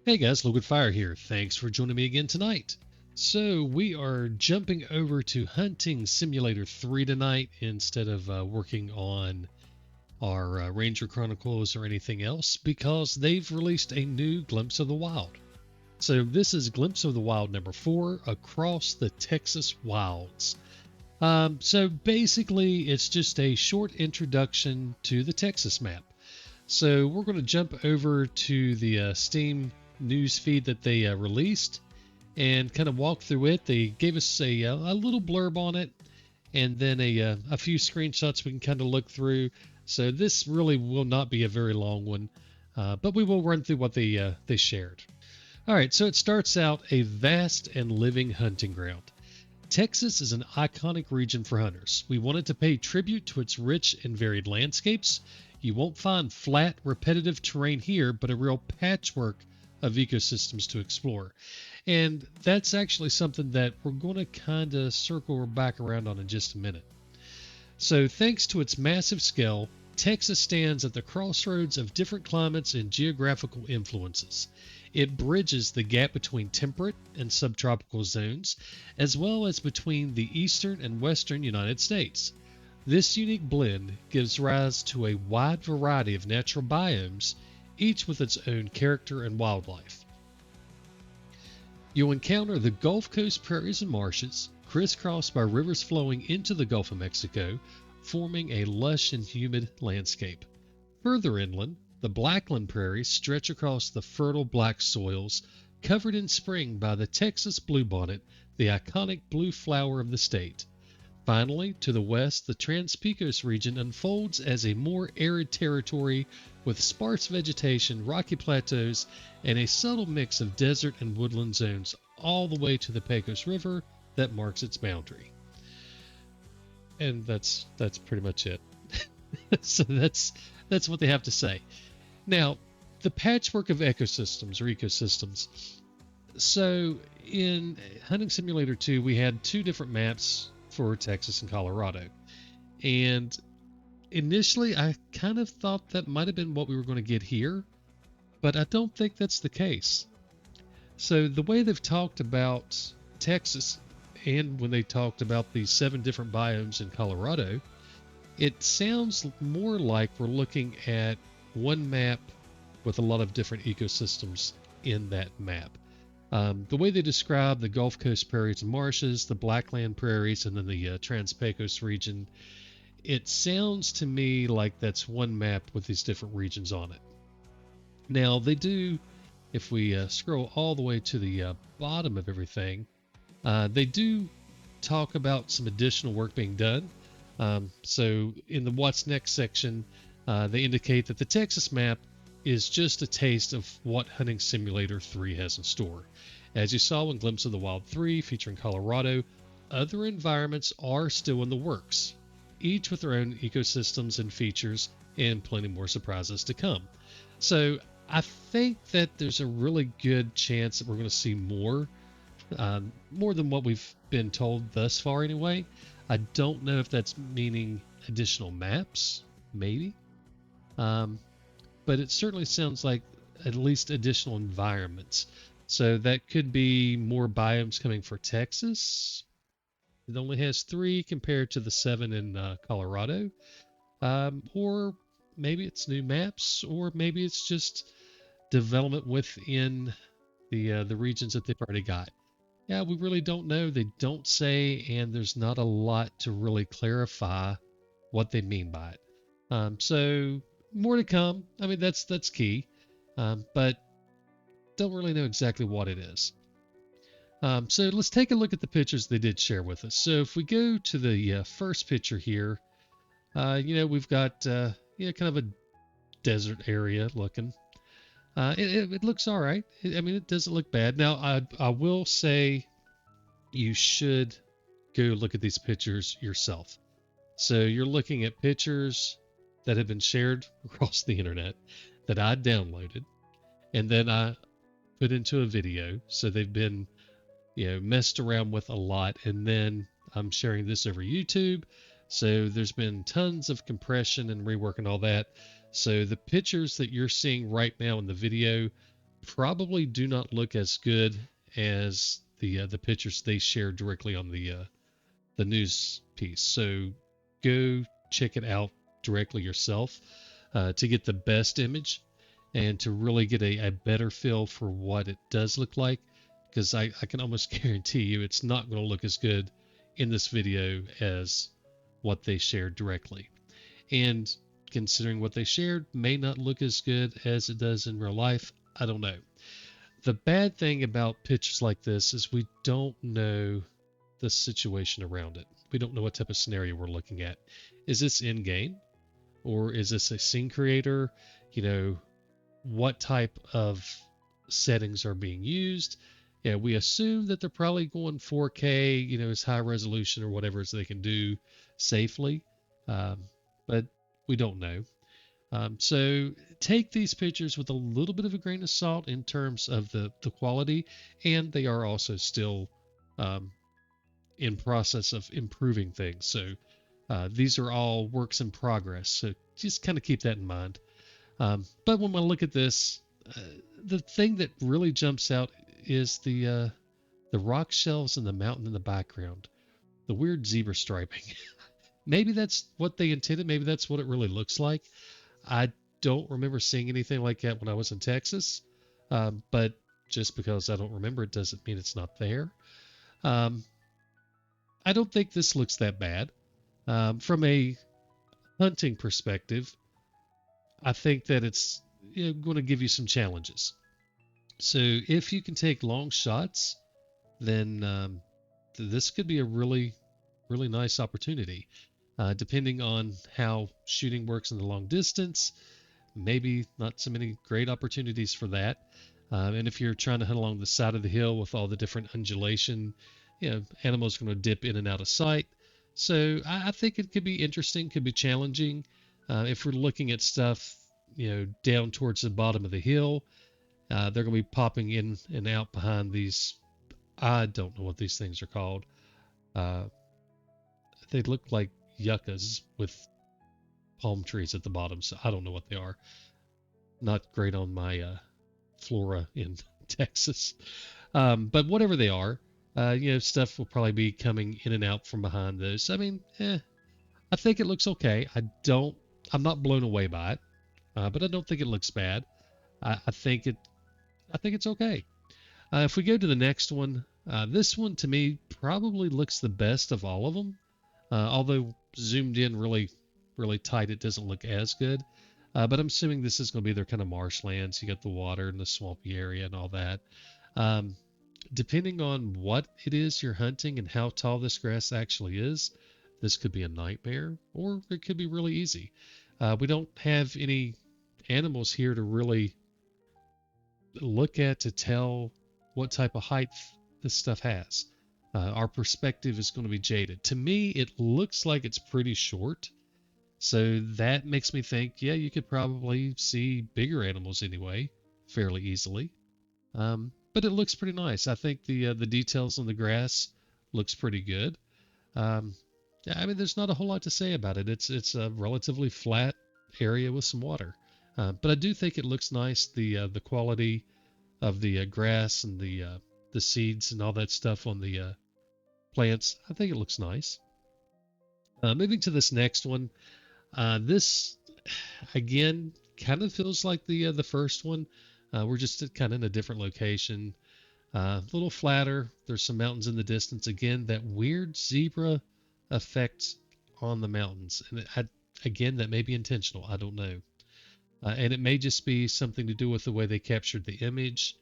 Hey guys, Liquid Fire here. Thanks for joining me again tonight. So, we are jumping over to Hunting Simulator 3 tonight instead of working on our Ranger Chronicles or anything else because they've released a new Glimpse of the Wild. So, this is Glimpse of the Wild number 4 across the Texas wilds. So, basically, it's just a short introduction to the Texas map. So we're going to jump over to the Steam news feed that they released and kind of walk through it. They gave us a little blurb on it and then a few screenshots we can kind of look through. So this really will not be a very long one, but we will run through what they shared. All right, so it starts out a vast and living hunting ground. Texas is an iconic region for hunters. We wanted to pay tribute to its rich and varied landscapes. You won't find flat, repetitive terrain here, but a real patchwork of ecosystems to explore. And that's actually something that we're going to kind of circle back around on in just a minute. So, thanks to its massive scale, Texas stands at the crossroads of different climates and geographical influences. It bridges the gap between temperate and subtropical zones, as well as between the eastern and western United States. This unique blend gives rise to a wide variety of natural biomes, each with its own character and wildlife. You'll encounter the Gulf Coast Prairies and Marshes, crisscrossed by rivers flowing into the Gulf of Mexico, forming a lush and humid landscape. Further inland, the Blackland Prairies stretch across the fertile black soils, covered in spring by the Texas bluebonnet, the iconic blue flower of the state. Finally, to the west, the Trans-Pecos region unfolds as a more arid territory with sparse vegetation, rocky plateaus, and a subtle mix of desert and woodland zones all the way to the Pecos River that marks its boundary. And that's pretty much it. So that's what they have to say. Now, the patchwork of ecosystems. So in Hunting Simulator 2, we had two different maps for Texas and Colorado. And initially, I kind of thought that might have been what we were going to get here, but I don't think that's the case. So the way they've talked about Texas and when they talked about the 7 different biomes in Colorado, it sounds more like we're looking at one map with a lot of different ecosystems in that map. The way they describe the Gulf Coast Prairies and Marshes, the Blackland Prairies, and then the Trans-Pecos region, it sounds to me like that's one map with these different regions on it. Now, they do, if we scroll all the way to the bottom of everything, they do talk about some additional work being done. So in the What's Next section, they indicate that the Texas map is just a taste of what Hunting Simulator 3 has in store. As you saw in Glimpse of the Wild 3 featuring Colorado, other environments are still in the works, each with their own ecosystems and features, and plenty more surprises to come. So I think that there's a really good chance that we're going to see more than what we've been told thus far anyway. I don't know if that's meaning additional maps, maybe. But it certainly sounds like at least additional environments. So that could be more biomes coming for Texas. It only has 3 compared to the 7 in Colorado. Or maybe it's new maps, or maybe it's just development within the regions that they've already got. Yeah, we really don't know. They don't say, and there's not a lot to really clarify what they mean by it. So more to come. I mean, that's key, but don't really know exactly what it is. So let's take a look at the pictures they did share with us. So if we go to the first picture here, we've got kind of a desert area looking. It looks all right. I mean, it doesn't look bad. Now, I will say you should go look at these pictures yourself. So you're looking at pictures that have been shared across the internet that I downloaded, and then I put into a video. So they've been, messed around with a lot, and then I'm sharing this over YouTube. So there's been tons of compression and rework and all that. So the pictures that you're seeing right now in the video probably do not look as good as the pictures they shared directly on the news piece. So go check it out directly yourself to get the best image and to really get a better feel for what it does look like. Because I can almost guarantee you it's not going to look as good in this video as what they shared directly. And considering what they shared may not look as good as it does in real life, I don't know. The bad thing about pictures like this is we don't know the situation around it. We don't know what type of scenario we're looking at. Is this in game or is this a scene creator? You know, what type of settings are being used? Yeah, we assume that they're probably going 4K, you know, as high resolution or whatever as they can do safely, um, but we don't know. So take these pictures with a little bit of a grain of salt in terms of the quality, and they are also still um, in process of improving things. So these are all works in progress. So just kind of keep that in mind. But when I look at this, uh, the thing that really jumps out is the rock shelves and the mountain in the background, the weird zebra striping. Maybe that's what they intended. Maybe that's what it really looks like. I don't remember seeing anything like that when I was in Texas. But just because I don't remember it doesn't mean it's not there. Um, I don't think this looks that bad. From a hunting perspective, I think that it's, you know, going to give you some challenges. So if you can take long shots, then this could be a really, really nice opportunity. Depending on how shooting works in the long distance, maybe not so many great opportunities for that. And if you're trying to hunt along the side of the hill with all the different undulation, you know, animals are going to dip in and out of sight. So I think it could be interesting, could be challenging. If we're looking at stuff, you know, down towards the bottom of the hill, they're going to be popping in and out behind these. I don't know what these things are called. Uh, they look like yuccas with palm trees at the bottom, so I don't know what they are. Not great on my flora in Texas. But whatever they are, you know, stuff will probably be coming in and out from behind those. I mean, I think it looks okay. I'm not blown away by it, but I don't think it looks bad. I think I think it's okay. If we go to the next one, this one to me probably looks the best of all of them. Although zoomed in really, really tight, it doesn't look as good. But I'm assuming this is going to be their kind of marshlands. You got the water and the swampy area and all that. Um, Depending on what it is you're hunting and how tall this grass actually is, this could be a nightmare or it could be really easy. We don't have any animals here to really look at to tell what type of height this stuff has. Our perspective is going to be jaded. To me, it looks like it's pretty short. So that makes me think, yeah, you could probably see bigger animals anyway, fairly easily. But it looks pretty nice. I think the details on the grass looks pretty good. Um, yeah, I mean, there's not a whole lot to say about it. It's a relatively flat area with some water, but I do think it looks nice. The quality of the grass and the seeds and all that stuff on the plants, I think it looks nice. Moving to this next one, this again kind of feels like the first one. We're just kind of in a different location, a little flatter. There's some mountains in the distance. Again, that weird zebra effect on the mountains, and again, that may be intentional. I don't know, and it may just be something to do with the way they captured the image.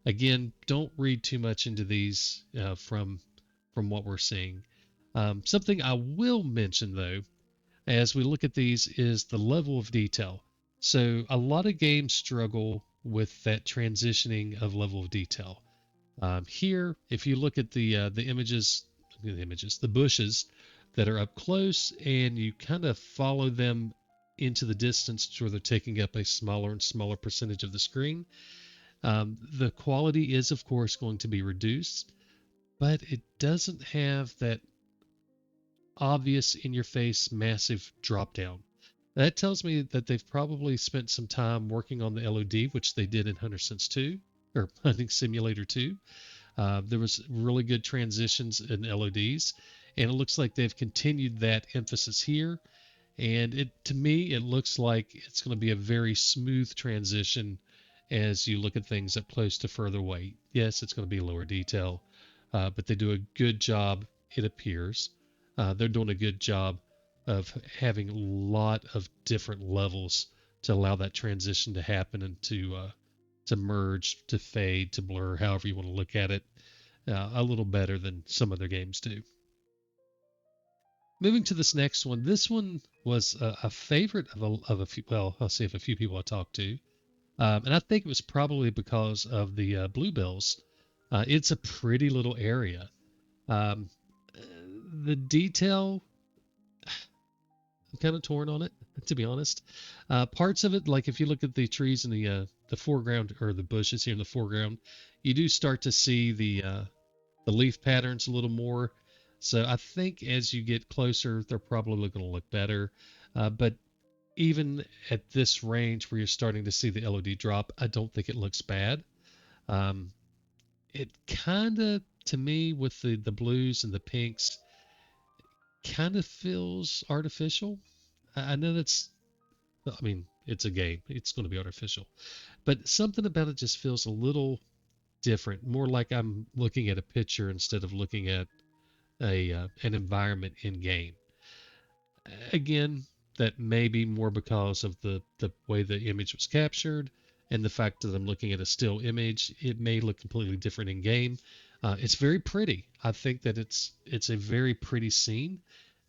Again, don't read too much into these from what we're seeing. Something I will mention though, as we look at these, is the level of detail. So a lot of games struggle with that transitioning of level of detail. Here, if you look at the bushes that are up close, and you kind of follow them into the distance to where they're taking up a smaller and smaller percentage of the screen, the quality is, of course, going to be reduced, but it doesn't have that obvious in your face massive drop down. That tells me that they've probably spent some time working on the LOD, which they did in Hunter Sense 2 or Hunting Simulator 2. There was really good transitions in LODs, and it looks like they've continued that emphasis here. And to me, it looks like it's going to be a very smooth transition as you look at things up close to further away. Yes, it's going to be lower detail, but they do a good job, it appears. They're doing a good job of having a lot of different levels to allow that transition to happen and to merge, to fade, to blur, however you want to look at it, a little better than some other games do. Moving to this next one, this one was a favorite of a few, well, I'll see if a few people I talked to. And I think it was probably because of the bluebells. It's a pretty little area. Um, the detail, I'm kind of torn on it, to be honest. Parts of it, like if you look at the trees in the foreground or the bushes here in the foreground, you do start to see the leaf patterns a little more. So I think as you get closer, they're probably going to look better. But even at this range where you're starting to see the LOD drop, I don't think it looks bad. Um, it kind of, to me, with the blues and the pinks, kind of feels artificial. I know that's, I mean, it's a game, it's going to be artificial, but something about it just feels a little different, more like I'm looking at a picture instead of looking at a an environment in game. Again, that may be more because of the way the image was captured and the fact that I'm looking at a still image. It may look completely different in game. It's very pretty. I think that it's a very pretty scene,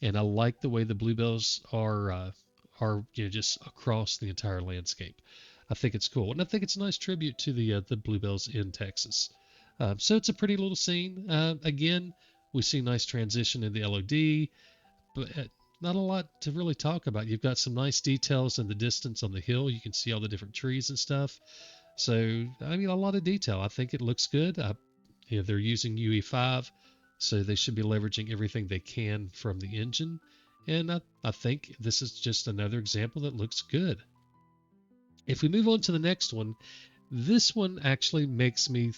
and I like the way the bluebells are just across the entire landscape. I think it's cool, and I think it's a nice tribute to the bluebells in Texas. So it's a pretty little scene. Again, we see nice transition in the LOD, but not a lot to really talk about. You've got some nice details in the distance on the hill. You can see all the different trees and stuff. So, I mean, a lot of detail. I think it looks good. They're using UE5, so they should be leveraging everything they can from the engine. And I think this is just another example that looks good. If we move on to the next one, this one actually makes me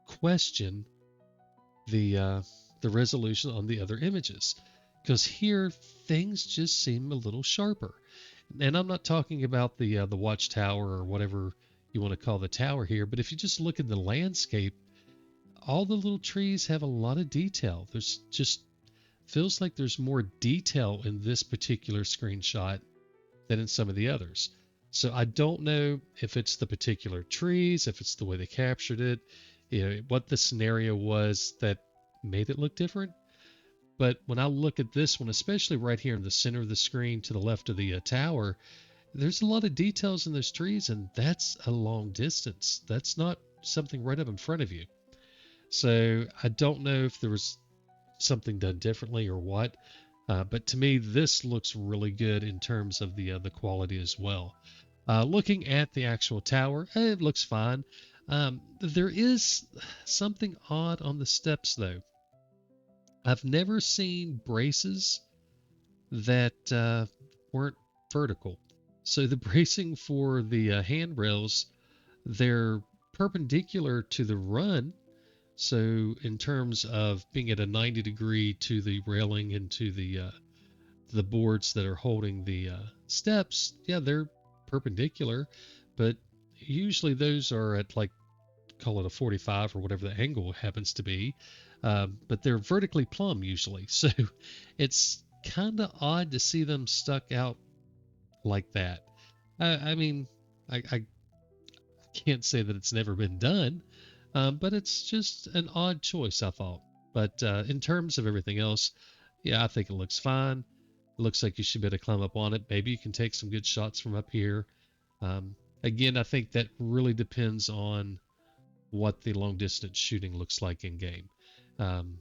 question the resolution on the other images, because here things just seem a little sharper. And I'm not talking about the watchtower or whatever you want to call the tower here, but if you just look at the landscape, all the little trees have a lot of detail. There's just feels like there's more detail in this particular screenshot than in some of the others. So I don't know if it's the particular trees, if it's the way they captured it, what the scenario was that made it look different. But when I look at this one, especially right here in the center of the screen to the left of the tower, there's a lot of details in those trees, and that's a long distance. That's not something right up in front of you. So I don't know if there was something done differently or what. But to me, this looks really good in terms of the quality as well. Looking at the actual tower, it looks fine. There is something odd on the steps, though. I've never seen braces that weren't vertical. So the bracing for the handrails, they're perpendicular to the run. So in terms of being at a 90 degree to the railing and to the boards that are holding the steps, yeah, they're perpendicular, but usually those are at, like, call it a 45 or whatever the angle happens to be, but they're vertically plumb usually. So it's kind of odd to see them stuck out like that. I mean, I can't say that it's never been done, but it's just an odd choice, I thought. But in terms of everything else, yeah, I think it looks fine. It looks like you should be able to climb up on it. Maybe you can take some good shots from up here. Again, I think that really depends on what the long distance shooting looks like in game. Um,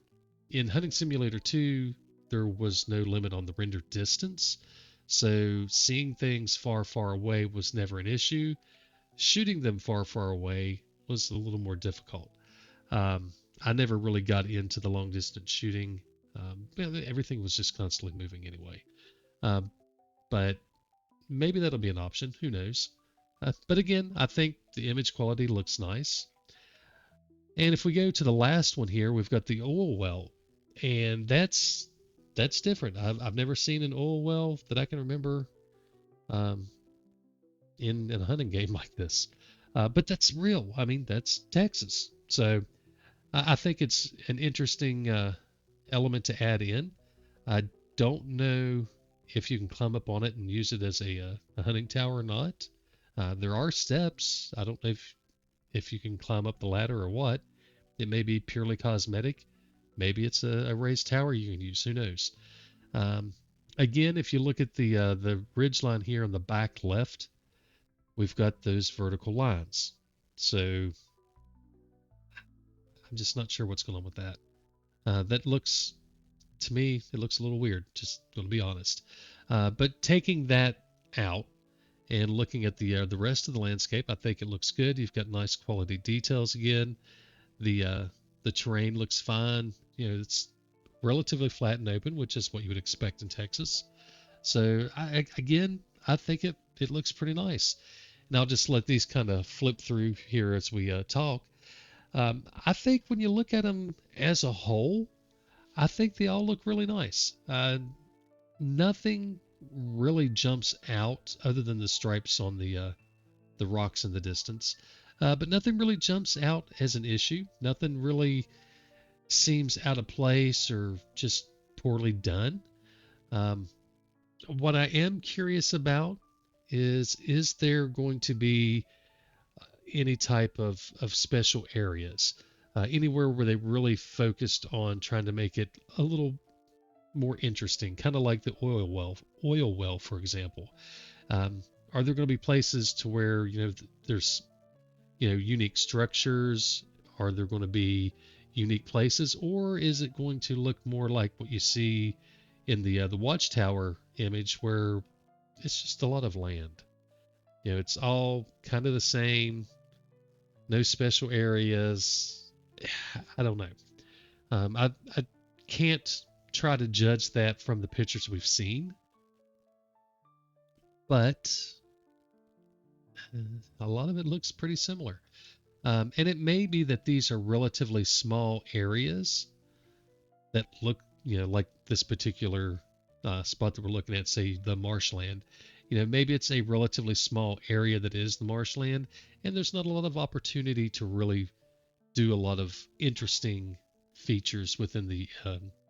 in Hunting Simulator 2, there was no limit on the render distance, so seeing things far, far away was never an issue. Shooting them far, far away was a little more difficult. Um, I never really got into the long distance shooting. Everything was just constantly moving anyway. Um, but maybe that'll be an option. Who knows? But again, I think the image quality looks nice. And if we go to the last one here, we've got the oil well, and that's different. I've never seen an oil well that I can remember um, in a hunting game like this. But that's real. I mean, that's Texas. So I think it's an interesting element to add in. I don't know if you can climb up on it and use it as a hunting tower or not. There are steps. I don't know if you can climb up the ladder or what. It may be purely cosmetic. Maybe it's a raised tower you can use. Who knows? Um, Again, if you look at the ridge line here on the back left, we've got those vertical lines. So I'm just not sure what's going on with that. That looks, to me, it looks a little weird, just going to be honest. But taking that out and looking at the rest of the landscape, I think it looks good. You've got nice quality details again. The terrain looks fine. You know, it's relatively flat and open, which is what you would expect in Texas. So again, I think it looks pretty nice. And I'll just let these kind of flip through here as we talk. I think when you look at them as a whole, I think they all look really nice. Nothing really jumps out other than the stripes on the rocks in the distance. But nothing really jumps out as an issue. Nothing really seems out of place or just poorly done. Um, what I am curious about is there going to be any type of special areas, anywhere where they really focused on trying to make it a little more interesting, kind of like the oil well, for example. Um, are there going to be places to where there's unique structures? Are there going to be unique places, or is it going to look more like what you see in the watchtower image, where it's just a lot of land? It's all kind of the same, no special areas. I don't know. I can't try to judge that from the pictures we've seen, but a lot of it looks pretty similar. And it may be that these are relatively small areas that look, like this particular spot that we're looking at, say the marshland. Maybe it's a relatively small area that is the marshland, and there's not a lot of opportunity to really do a lot of interesting features within the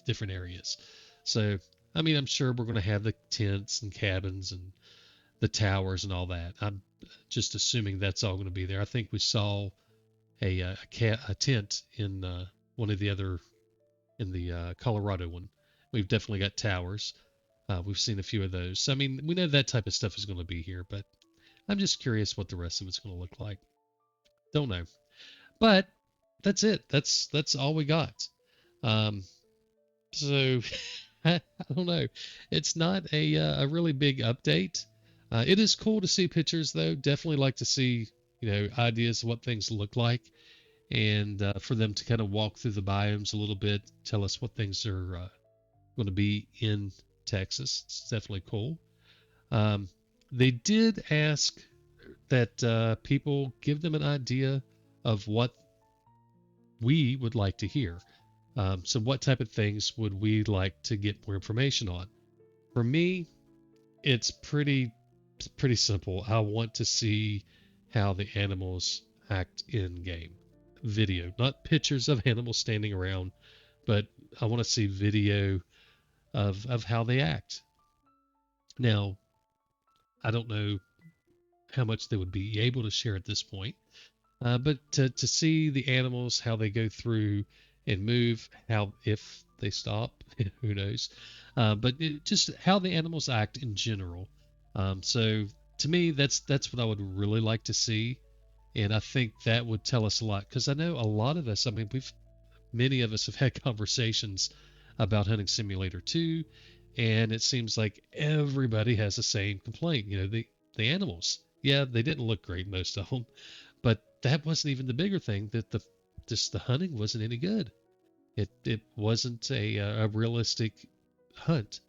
different areas. So, I mean, I'm sure we're going to have the tents and cabins and the towers and all that. I'm just assuming that's all going to be there. I think we saw a tent in one of the other, in the Colorado one. We've definitely got towers. We've seen a few of those. So, I mean, we know that type of stuff is going to be here, but I'm just curious what the rest of it's going to look like. Don't know. But that's it. That's all we got. Um, so I don't know. It's not a really big update. It is cool to see pictures, though. Definitely like to see ideas of what things look like, and for them to kind of walk through the biomes a little bit, tell us what things are going to be in Texas. It's definitely cool. Um, they did ask that people give them an idea of what we would like to hear. So what type of things would we like to get more information on? For me, it's pretty simple. I want to see how the animals act in game. Video, not pictures of animals standing around, but I want to see video of how they act. Now, I don't know how much they would be able to share at this point, but to see the animals, how they go through and move, how if they stop, who knows? But just how the animals act in general. So to me, that's what I would really like to see, and I think that would tell us a lot, because I know a lot of us. I mean, many of us have had conversations about Hunting Simulator 2, and it seems like everybody has the same complaint. The animals. Yeah, they didn't look great, most of them, but that wasn't even the bigger thing. That the hunting wasn't any good. It wasn't a realistic hunt.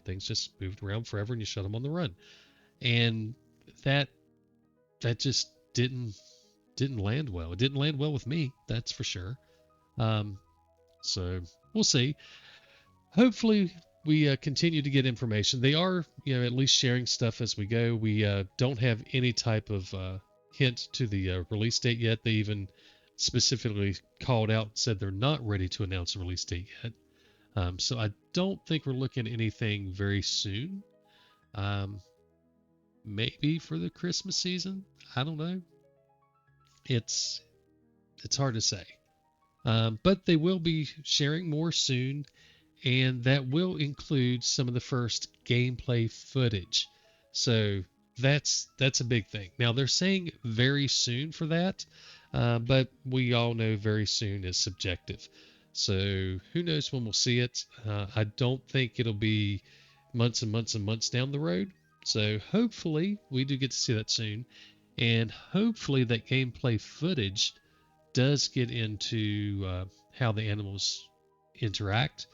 things just moved around forever, and you shut them on the run. And that that just didn't land well. It didn't land well with me, that's for sure. Um, so we'll see. Hopefully, we continue to get information. They are, at least sharing stuff as we go. We don't have any type of hint to the release date yet. They even specifically called out and said they're not ready to announce a release date yet. So I don't think we're looking at anything very soon. Um, maybe for the Christmas season. I don't know. It's it's hard to say. But they will be sharing more soon, and that will include some of the first gameplay footage. So that's a big thing. Now they're saying very soon for that, but we all know very soon is subjective. So who knows when we'll see it? I don't think it'll be months and months and months down the road. So hopefully we do get to see that soon, and hopefully that gameplay footage does get into how the animals interact,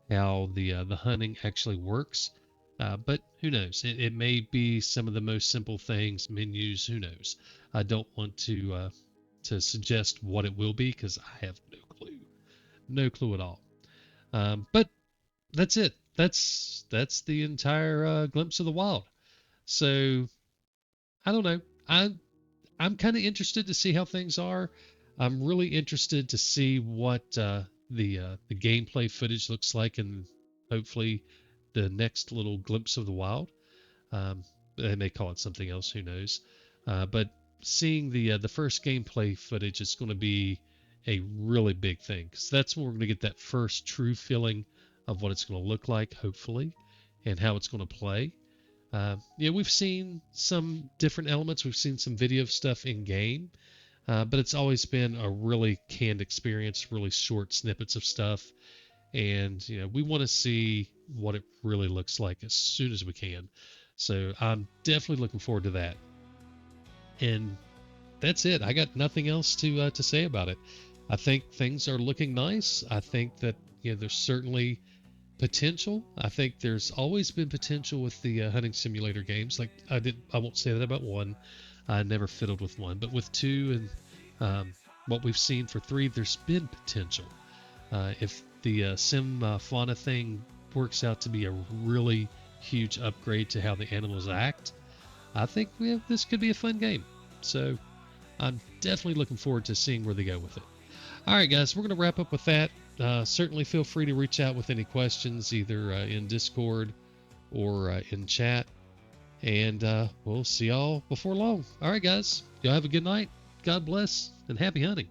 how the hunting actually works. But who knows? It may be some of the most simple things, menus. Who knows? I don't want to suggest what it will be because I have no clue at all. But that's it. That's the entire glimpse of the wild. So I don't know. I'm kind of interested to see how things are. I'm really interested to see what the gameplay footage looks like, and hopefully the next little glimpse of the wild. Um, they may call it something else. Who knows? But seeing the first gameplay footage is going to be a really big thing because that's when we're going to get that first true feeling of what it's going to look like, hopefully, and how it's going to play. We've seen some different elements. We've seen some video stuff in game, but it's always been a really canned experience, really short snippets of stuff. And, we want to see what it really looks like as soon as we can. So I'm definitely looking forward to that. And that's it. I got nothing else to say about it. I think things are looking nice. I think that, there's certainly potential. I think there's always been potential with the hunting simulator games. Like I won't say that about one. I never fiddled with one, but with two and what we've seen for three, there's been potential. If the sim fauna thing works out to be a really huge upgrade to how the animals act, I think this could be a fun game. So I'm definitely looking forward to seeing where they go with it. All right, guys, we're going to wrap up with that. Certainly feel free to reach out with any questions, either in Discord or in chat. And we'll see y'all before long. All right, guys, y'all have a good night. God bless and happy hunting.